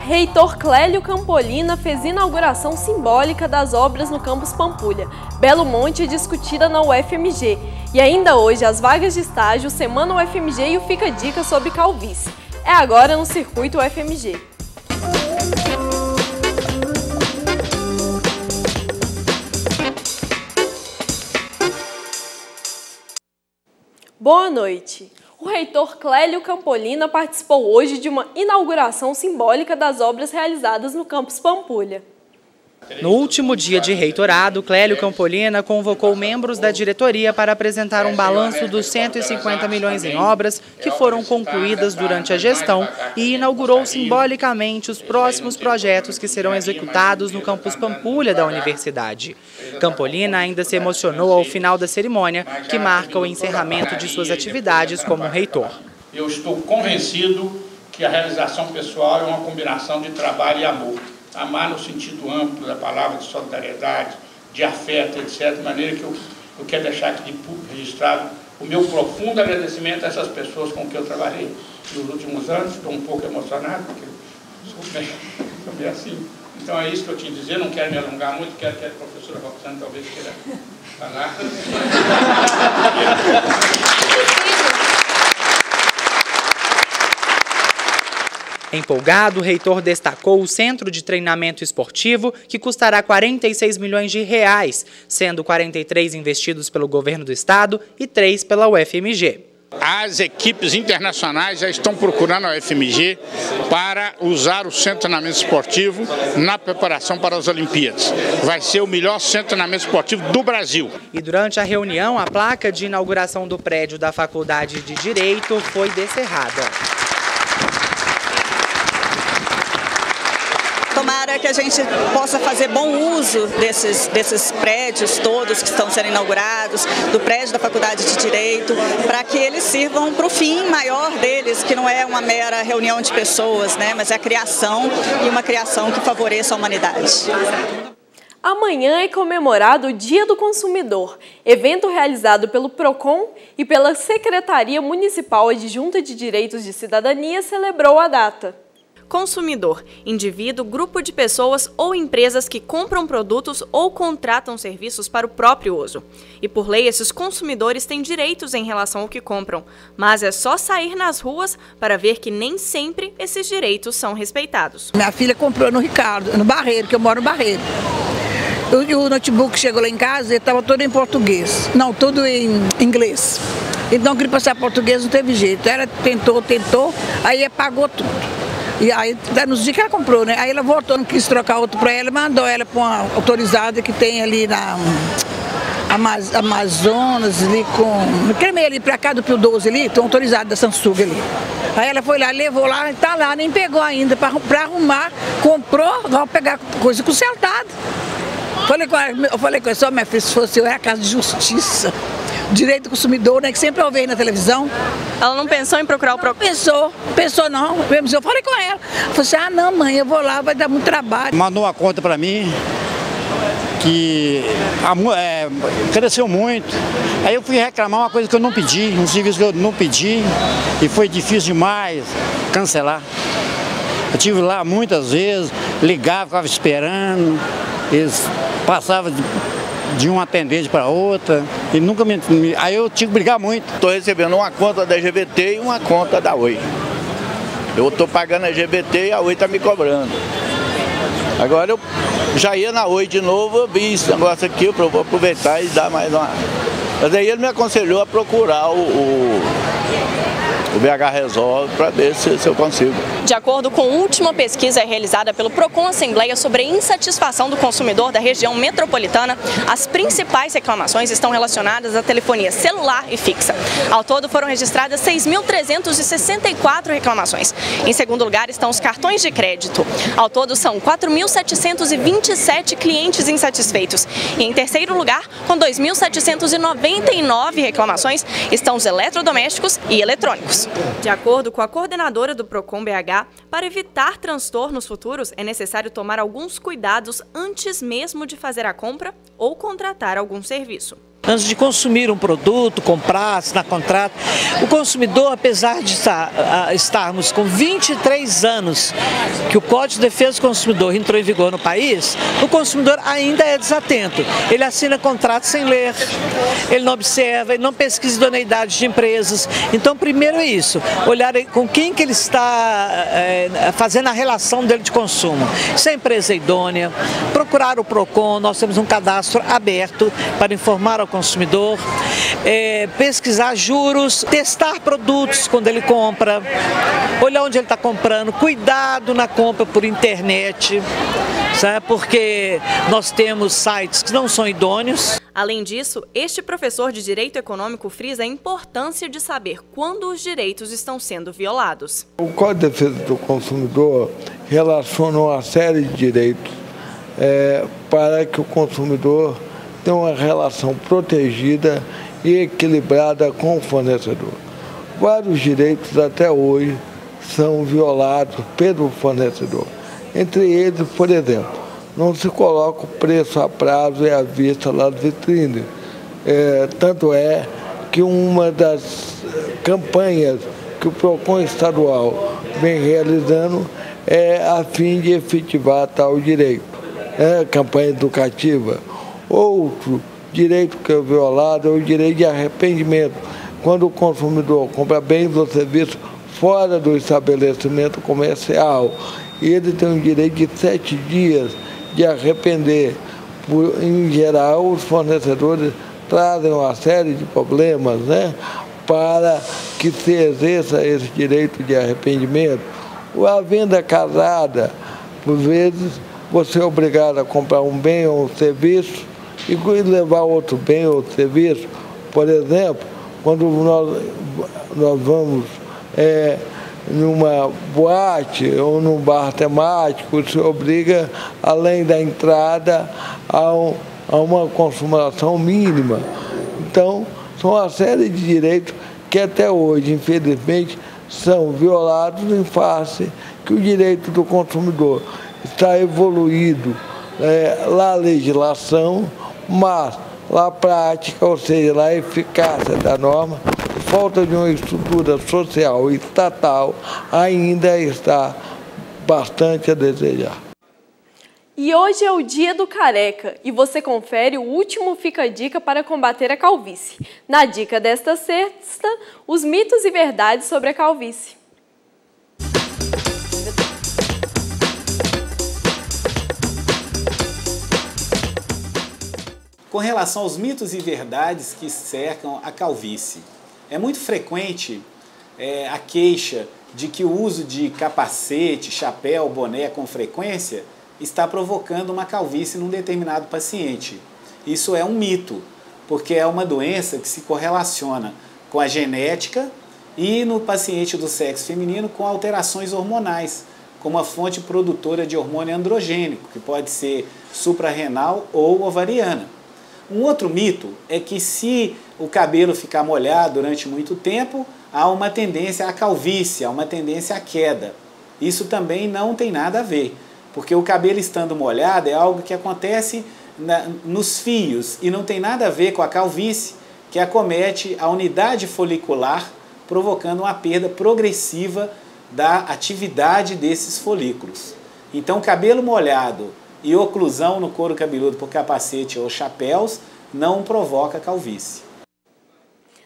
Reitor Clélio Campolina fez inauguração simbólica das obras no campus Pampulha. Belo Monte é discutida na UFMG. E ainda hoje, as vagas de estágio, Semana UFMG e o Fica Dica sobre calvície. É agora no Circuito UFMG. Boa noite! O reitor Clélio Campolina participou hoje de uma inauguração simbólica das obras realizadas no campus Pampulha. No último dia de reitorado, Clélio Campolina convocou membros da diretoria para apresentar um balanço dos 150 milhões em obras que foram concluídas durante a gestão e inaugurou simbolicamente os próximos projetos que serão executados no campus Pampulha da universidade. Campolina ainda se emocionou ao final da cerimônia, que marca o encerramento de suas atividades como reitor. Eu estou convencido que a realização pessoal é uma combinação de trabalho e amor. Amar no sentido amplo da palavra, de solidariedade, de afeto, etc. De maneira que eu quero deixar aqui de público registrado o meu profundo agradecimento a essas pessoas com que eu trabalhei nos últimos anos. Estou um pouco emocionado, porque sou meio assim. Então é isso que eu tinha a dizer, não quero me alongar muito, quero que a professora Roxana talvez queira falar. Empolgado, o reitor destacou o Centro de Treinamento Esportivo, que custará 46 milhões de reais, sendo 43 investidos pelo governo do estado e 3 pela UFMG. As equipes internacionais já estão procurando a UFMG para usar o Centro de Treinamento Esportivo na preparação para as Olimpíadas. Vai ser o melhor Centro de Treinamento Esportivo do Brasil. E durante a reunião, a placa de inauguração do prédio da Faculdade de Direito foi descerrada. Tomara que a gente possa fazer bom uso desses prédios todos que estão sendo inaugurados, do prédio da Faculdade de Direito, para que eles sirvam para o fim maior deles, que não é uma mera reunião de pessoas, né, mas é a criação, e uma criação que favoreça a humanidade. Amanhã é comemorado o Dia do Consumidor, evento realizado pelo PROCON e pela Secretaria Municipal Adjunta de Direitos de Cidadania celebrou a data. Consumidor, indivíduo, grupo de pessoas ou empresas que compram produtos ou contratam serviços para o próprio uso. E por lei, esses consumidores têm direitos em relação ao que compram, mas é só sair nas ruas para ver que nem sempre esses direitos são respeitados. Minha filha comprou no Ricardo, no Barreiro, que eu moro no Barreiro. E o notebook chegou lá em casa e estava todo em português, não, tudo em inglês. Então, queria passar português, não teve jeito. Ela tentou, aí apagou tudo. E aí, nos dias que ela comprou, né? Aí ela voltou, não quis trocar outro para ela, mandou ela para uma autorizada que tem ali na Amazonas, ali com... Aquele meio ali para cá do Pio 12 ali, tem um autorizado da Samsung ali. Aí ela foi lá, levou lá, tá lá, nem pegou ainda para arrumar, comprou, vai pegar coisa consertada. Eu falei com ela, só minha filha, se fosse eu, é a casa de justiça. Direito do consumidor, né, que sempre eu vejo na televisão. Ela não pensou em procurar o PROCON? Pensou não. Eu falei com ela. Falei assim, ah não mãe, eu vou lá, vai dar muito trabalho. Mandou uma conta para mim que cresceu muito. Aí eu fui reclamar uma coisa que eu não pedi, um serviço que eu não pedi e foi difícil demais cancelar. Eu estive lá muitas vezes, ligava, ficava esperando, eles passavam de um atendente para outra, e nunca aí eu tive que brigar muito. Estou recebendo uma conta da GVT e uma conta da Oi. Eu estou pagando a GVT e a Oi está me cobrando. Agora eu já ia na Oi de novo, eu vi esse negócio aqui, eu vou aproveitar e dar mais uma... Mas aí ele me aconselhou a procurar o BH Resolve para ver se eu consigo. De acordo com a última pesquisa realizada pelo PROCON Assembleia sobre a insatisfação do consumidor da região metropolitana, as principais reclamações estão relacionadas à telefonia celular e fixa. Ao todo foram registradas 6.364 reclamações. Em segundo lugar estão os cartões de crédito. Ao todo são 4.727 clientes insatisfeitos. E em terceiro lugar, com 2.799 reclamações, estão os eletrodomésticos e eletrônicos. De acordo com a coordenadora do PROCON BH, para evitar transtornos futuros, é necessário tomar alguns cuidados antes mesmo de fazer a compra ou contratar algum serviço. Antes de consumir um produto, comprar, assinar contrato, o consumidor, apesar de estarmos com 23 anos que o Código de Defesa do Consumidor entrou em vigor no país, o consumidor ainda é desatento. Ele assina contrato sem ler, ele não observa, ele não pesquisa idoneidade de empresas. Então, primeiro é isso, olhar com quem que ele está fazendo a relação dele de consumo. Se a empresa é idônea, procurar o PROCON, nós temos um cadastro aberto para informar ao consumidor, pesquisar juros, testar produtos quando ele compra, olhar onde ele está comprando, cuidado na compra por internet, sabe? Porque nós temos sites que não são idôneos. Além disso, este professor de Direito Econômico frisa a importância de saber quando os direitos estão sendo violados. O Código de Defesa do Consumidor relaciona uma série de direitos para que o consumidor tenha uma relação protegida e equilibrada com o fornecedor. Vários direitos até hoje são violados pelo fornecedor. Entre eles, por exemplo, não se coloca o preço a prazo e à vista nas vitrines. Tanto é que uma das campanhas que o PROCON estadual vem realizando é a fim de efetivar tal direito. Campanha educativa. Outro direito que é violado é o direito de arrependimento. Quando o consumidor compra bens ou serviços fora do estabelecimento comercial, ele tem um direito de 7 dias de arrepender. Em geral, os fornecedores trazem uma série de problemas, para que se exerça esse direito de arrependimento. A venda casada, por vezes, você é obrigado a comprar um bem ou um serviço e levar outro bem ou serviço. Por exemplo, quando nós vamos numa boate ou num bar temático, se obriga, além da entrada, a uma consumação mínima. Então, são uma série de direitos que até hoje, infelizmente, são violados em face que o direito do consumidor está evoluído na legislação, mas na prática, ou seja, na eficácia da norma, falta de uma estrutura social e estatal ainda está bastante a desejar. E hoje é o Dia do Careca e você confere o último Fica a Dica para combater a calvície. Na dica desta sexta, os mitos e verdades sobre a calvície. Com relação aos mitos e verdades que cercam a calvície, é muito frequente a queixa de que o uso de capacete, chapéu, boné com frequência está provocando uma calvície num determinado paciente. Isso é um mito, porque é uma doença que se correlaciona com a genética e no paciente do sexo feminino com alterações hormonais, como a fonte produtora de hormônio androgênico, que pode ser suprarrenal ou ovariana. Um outro mito é que se o cabelo ficar molhado durante muito tempo, há uma tendência à calvície, há uma tendência à queda. Isso também não tem nada a ver, porque o cabelo estando molhado é algo que acontece nos fios e não tem nada a ver com a calvície, que acomete a unidade folicular, provocando uma perda progressiva da atividade desses folículos. Então, cabelo molhado e oclusão no couro cabeludo por capacete ou chapéus não provoca calvície.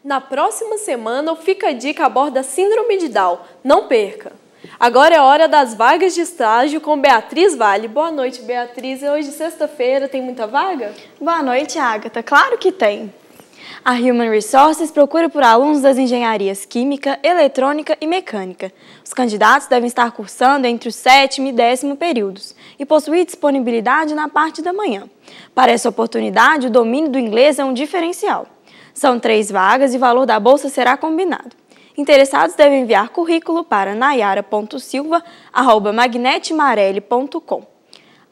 Na próxima semana, o Fica a Dica aborda a Síndrome de Down. Não perca! Agora é hora das vagas de estágio com Beatriz Vale. Boa noite, Beatriz. Hoje, sexta-feira, tem muita vaga? Boa noite, Agatha. Claro que tem. A Human Resources procura por alunos das engenharias Química, Eletrônica e Mecânica. Os candidatos devem estar cursando entre o 7º e 10º períodos e possuir disponibilidade na parte da manhã. Para essa oportunidade, o domínio do inglês é um diferencial. São 3 vagas e o valor da bolsa será combinado. Interessados devem enviar currículo para nayara.silva@magnetimarelli.com.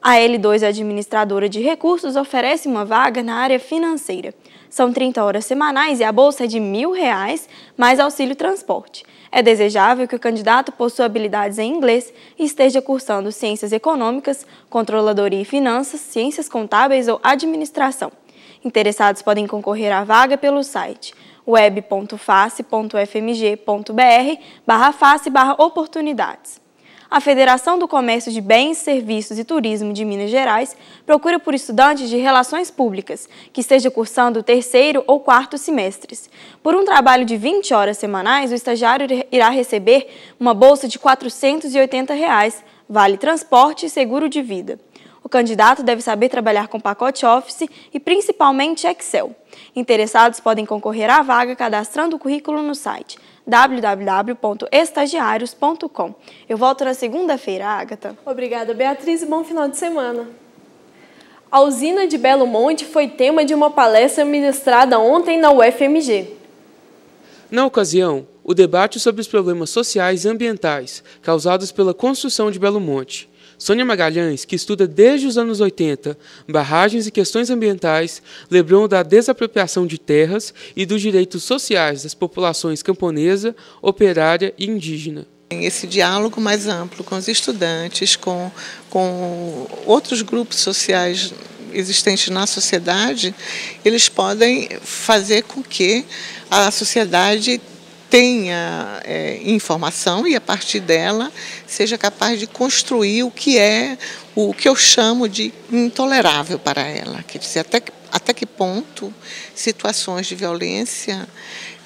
A L2 Administradora de Recursos oferece uma vaga na área financeira. São 30 horas semanais e a bolsa é de R$ 1.000, mais auxílio transporte. É desejável que o candidato possua habilidades em inglês e esteja cursando Ciências Econômicas, Controladoria e Finanças, Ciências Contábeis ou Administração. Interessados podem concorrer à vaga pelo site web.face.fmg.br/face/oportunidades. A Federação do Comércio de Bens, Serviços e Turismo de Minas Gerais procura por estudantes de Relações Públicas que esteja cursando o 3º ou 4º semestres. Por um trabalho de 20 horas semanais, o estagiário irá receber uma bolsa de R$ 480, vale transporte e seguro de vida. O candidato deve saber trabalhar com pacote Office e principalmente Excel. Interessados podem concorrer à vaga cadastrando o currículo no site www.estagiarios.com. Eu volto na segunda-feira, Ágata. Obrigada, Beatriz, e bom final de semana. A usina de Belo Monte foi tema de uma palestra ministrada ontem na UFMG. Na ocasião, o debate sobre os problemas sociais e ambientais causados pela construção de Belo Monte. Sônia Magalhães, que estuda desde os anos 80 barragens e questões ambientais, lembrou da desapropriação de terras e dos direitos sociais das populações camponesa, operária e indígena. Esse diálogo mais amplo com os estudantes, com outros grupos sociais existentes na sociedade, eles podem fazer com que a sociedade tenha informação e, a partir dela, seja capaz de construir o que eu chamo de intolerável para ela. Quer dizer, até que ponto situações de violência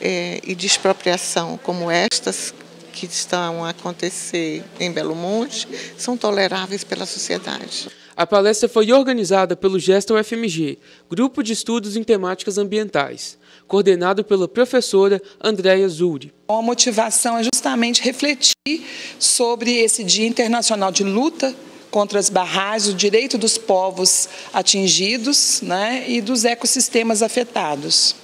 e de expropriação como estas que estão a acontecer em Belo Monte são toleráveis pela sociedade. A palestra foi organizada pelo Gesta UFMG, Grupo de Estudos em Temáticas Ambientais, coordenado pela professora Andréia Zuri. A motivação é justamente refletir sobre esse Dia Internacional de Luta contra as barragens, o direito dos povos atingidos, né, e dos ecossistemas afetados.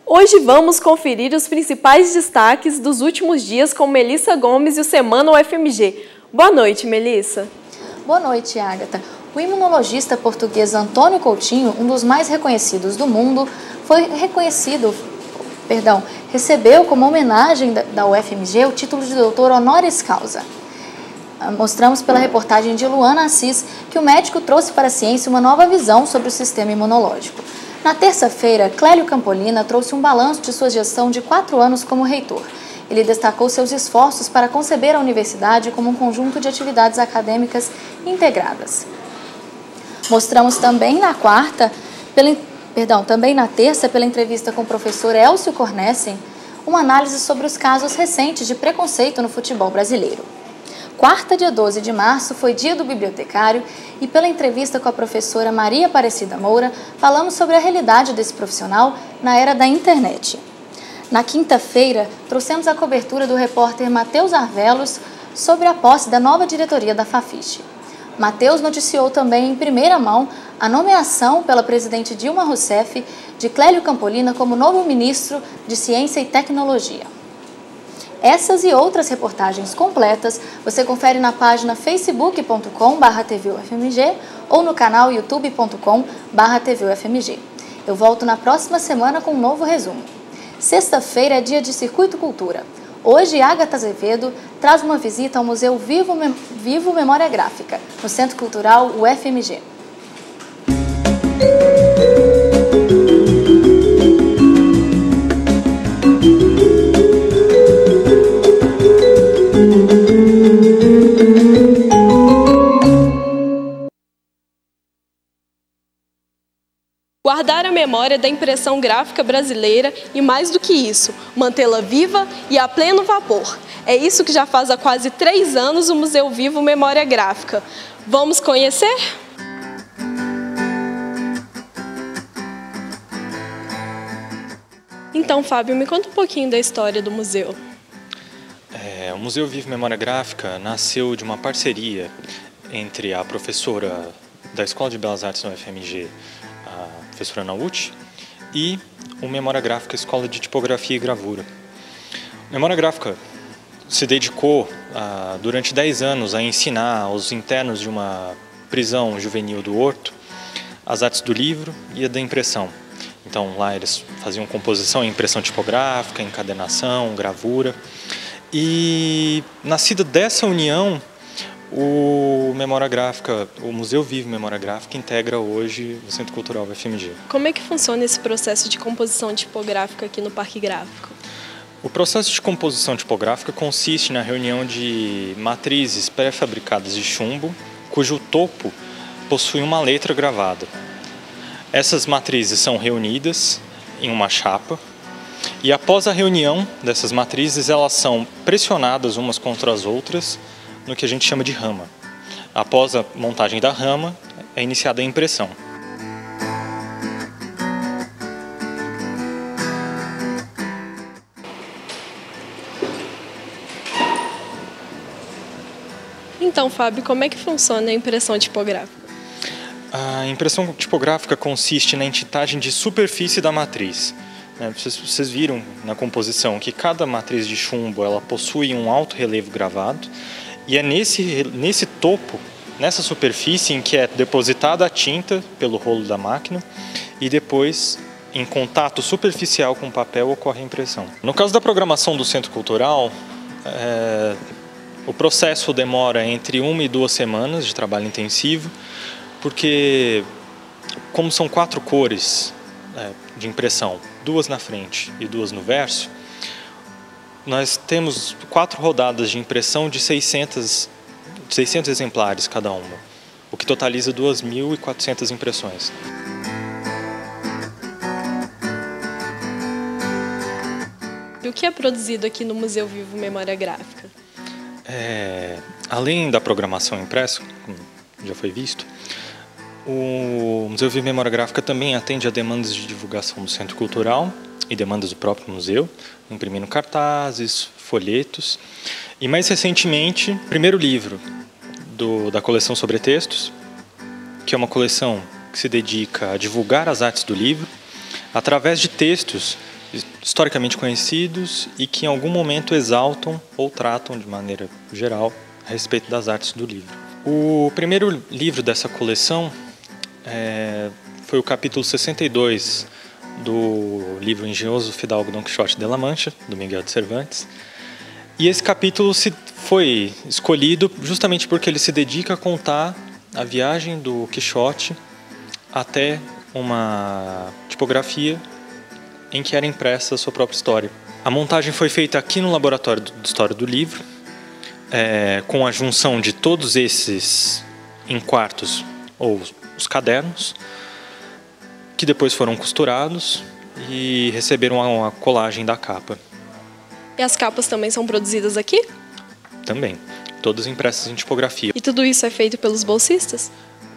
Hoje vamos conferir os principais destaques dos últimos dias com Melissa Gomes e o Semana UFMG. Boa noite, Melissa. Boa noite, Ágata. O imunologista português Antônio Coutinho, um dos mais reconhecidos do mundo, recebeu como homenagem da UFMG o título de doutor honoris causa. Mostramos pela reportagem de Luana Assis que o médico trouxe para a ciência uma nova visão sobre o sistema imunológico. Na terça-feira, Clélio Campolina trouxe um balanço de sua gestão de 4 anos como reitor. Ele destacou seus esforços para conceber a universidade como um conjunto de atividades acadêmicas integradas. Mostramos também também na terça, pela entrevista com o professor Elcio Cornessen, uma análise sobre os casos recentes de preconceito no futebol brasileiro. Quarta, dia 12 de março, foi dia do bibliotecário e pela entrevista com a professora Maria Aparecida Moura, falamos sobre a realidade desse profissional na era da internet. Na quinta-feira, trouxemos a cobertura do repórter Matheus Arvelos sobre a posse da nova diretoria da Fafiche. Matheus noticiou também em primeira mão a nomeação pela presidente Dilma Rousseff de Clélio Campolina como novo ministro de Ciência e Tecnologia. Essas e outras reportagens completas você confere na página facebook.com/tvufmg ou no canal youtube.com/tvufmg. Eu volto na próxima semana com um novo resumo. Sexta-feira é dia de Circuito Cultura. Hoje, Ágata Azevedo traz uma visita ao Museu Vivo Memória Gráfica, no Centro Cultural UFMG. Guardar a memória da impressão gráfica brasileira e, mais do que isso, mantê-la viva e a pleno vapor. É isso que já faz há quase 3 anos o Museu Vivo Memória Gráfica. Vamos conhecer? Então, Fábio, me conta um pouquinho da história do museu. O Museu Vivo Memória Gráfica nasceu de uma parceria entre a professora da Escola de Belas Artes da UFMG, a professora Nauti, e o Memória Gráfica Escola de Tipografia e Gravura. A Memória Gráfica se dedicou durante 10 anos a ensinar aos internos de uma prisão juvenil do Horto as artes do livro e a da impressão. Então lá eles faziam composição, impressão tipográfica, encadernação, gravura. E nascida dessa união, O Memória Gráfica, o Museu Vivo Memória Gráfica integra hoje o Centro Cultural UFMG. Como é que funciona esse processo de composição tipográfica aqui no Parque Gráfico? O processo de composição tipográfica consiste na reunião de matrizes pré-fabricadas de chumbo, cujo topo possui uma letra gravada. Essas matrizes são reunidas em uma chapa e após a reunião dessas matrizes elas são pressionadas umas contra as outras no que a gente chama de rama. Após a montagem da rama, é iniciada a impressão. Então, Fábio, como é que funciona a impressão tipográfica? A impressão tipográfica consiste na entitagem de superfície da matriz. Vocês viram na composição que cada matriz de chumbo ela possui um alto relevo gravado e é nesse topo, nessa superfície em que é depositada a tinta pelo rolo da máquina e depois, em contato superficial com o papel, ocorre a impressão. No caso da programação do Centro Cultural, o processo demora entre 1 e 2 semanas de trabalho intensivo, porque como são 4 cores de impressão, 2 na frente e 2 no verso, nós temos 4 rodadas de impressão de 600 exemplares cada uma, o que totaliza 2.400 impressões. E o que é produzido aqui no Museu Vivo Memória Gráfica? Além da programação impressa, como já foi visto, o Museu Vivo Memória Gráfica também atende a demandas de divulgação do Centro Cultural e demandas do próprio museu, imprimindo cartazes, folhetos. E mais recentemente, o primeiro livro da coleção Sobre Textos, que é uma coleção que se dedica a divulgar as artes do livro, através de textos historicamente conhecidos e que em algum momento exaltam ou tratam de maneira geral a respeito das artes do livro. O primeiro livro dessa coleção foi o capítulo 62 do livro Engenhoso Fidalgo Don Quixote de la Mancha, do Miguel de Cervantes. E esse capítulo foi escolhido justamente porque ele se dedica a contar a viagem do Quixote até uma tipografia em que era impressa a sua própria história. A montagem foi feita aqui no Laboratório de História do Livro, com a junção de todos esses enquartos, ou os cadernos, que depois foram costurados e receberam a colagem da capa. E as capas também são produzidas aqui? Também, todas impressas em tipografia. E tudo isso é feito pelos bolsistas?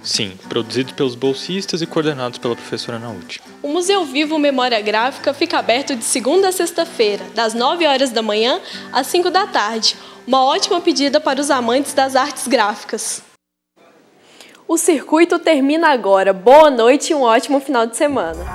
Sim, produzido pelos bolsistas e coordenados pela professora Nauti. O Museu Vivo Memória Gráfica fica aberto de segunda a sexta-feira, das 9 horas da manhã às 5 da tarde. Uma ótima pedida para os amantes das artes gráficas. O circuito termina agora. Boa noite e um ótimo final de semana.